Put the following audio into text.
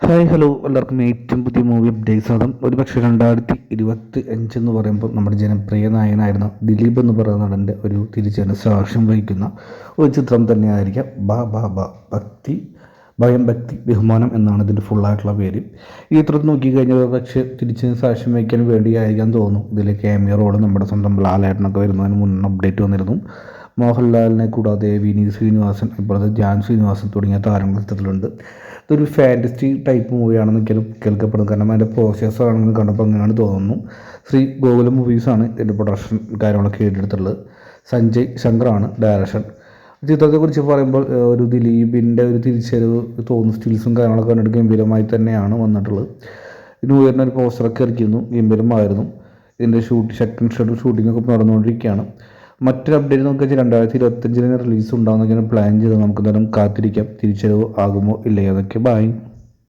Hi hello എല്ലാവർക്കും ഏറ്റവും പുതിയ മൂവി അപ്ഡേറ്റ്സ് ആകും. ഒരുപക്ഷെ 2025 എന്ന് പറയുമ്പോൾ നമ്മുടെ ജനപ്രിയ നായകനായിരുന്ന ദിലീപ് എന്ന് പറയുന്ന നടൻ്റെ ഒരു തിരിച്ചുവരവ് സാക്ഷ്യം വഹിക്കുന്ന ഒരു ചിത്രം തന്നെയായിരിക്കാം ബാ ബാ ബാ ഭക്തി ഭയം ഭക്തി ബഹുമാനം എന്നാണ് ഇതിൻ്റെ ഫുള്ളായിട്ടുള്ള പേര്. ഈ ചിത്രത്തിൽ നോക്കിക്കഴിഞ്ഞാൽ പക്ഷേ തിരിച്ച് സാക്ഷ്യം വഹിക്കാൻ വേണ്ടിയായിരിക്കാൻ തോന്നുന്നു ഇതിലെ ക്യാമിയോ റോള് നമ്മുടെ സ്വന്തം ലാലേട്ടനൊക്കെ വരുന്നതിന് മുന്നേ അപ്ഡേറ്റ് വന്നിരുന്നു. മോഹൻലാലിനെ കൂടാതെ വിനീത് ശ്രീനിവാസൻ, ഇപ്പോഴത്തെ ജാൻ ശ്രീനിവാസൻ തുടങ്ങിയ താരങ്ങൾ ചിത്രത്തിലുണ്ട്. ഇതൊരു ഫാൻറ്റസി ടൈപ്പ് മൂവിയാണെന്ന് കേൾക്കപ്പെടുന്നു. കാരണം അതിൻ്റെ പ്രോസസ് ആണെന്ന് കണ്ടപ്പോൾ അങ്ങനെയാണ് തോന്നുന്നു. ശ്രീ ഗോകുലം മൂവീസാണ് ഇതിൻ്റെ പ്രൊഡക്ഷൻ കാര്യങ്ങളൊക്കെ ഏറ്റെടുത്തുള്ളത്. സഞ്ജയ് ശങ്കറാണ് ഡയറക്ഷൻ. ചിത്രത്തെക്കുറിച്ച് പറയുമ്പോൾ ഒരു ദിലീപിൻ്റെ ഒരു തിരിച്ചറിവ് തോന്നുന്നു. സ്റ്റിൽസും കാര്യങ്ങളൊക്കെ കണ്ടിട്ട് ഗംഭീരമായി തന്നെയാണ് വന്നിട്ടുള്ളത്. ന്യൂ ഇയറിന് ഒരു പോസ്റ്ററൊക്കെ ഇറക്കിയിരുന്നു, ഗംഭീരമായിരുന്നു. ഇതിൻ്റെ സെക്കൻഡ് ഷെഡ്യൂൾ ഷൂട്ടിങ്ങൊക്കെ നടന്നുകൊണ്ടിരിക്കുകയാണ്. മറ്റൊരു അപ്ഡേറ്റ് നോക്കി വെച്ചാൽ 2025 റിലീസ് ഉണ്ടാകുന്നൊക്കെയാണ് പ്ലാൻ ചെയ്ത് നമുക്ക് എന്തായാലും കാത്തിരിക്കാം. തിരിച്ചറിവ് ആകുമോ ഇല്ലയോ എന്നൊക്കെ. ബൈ.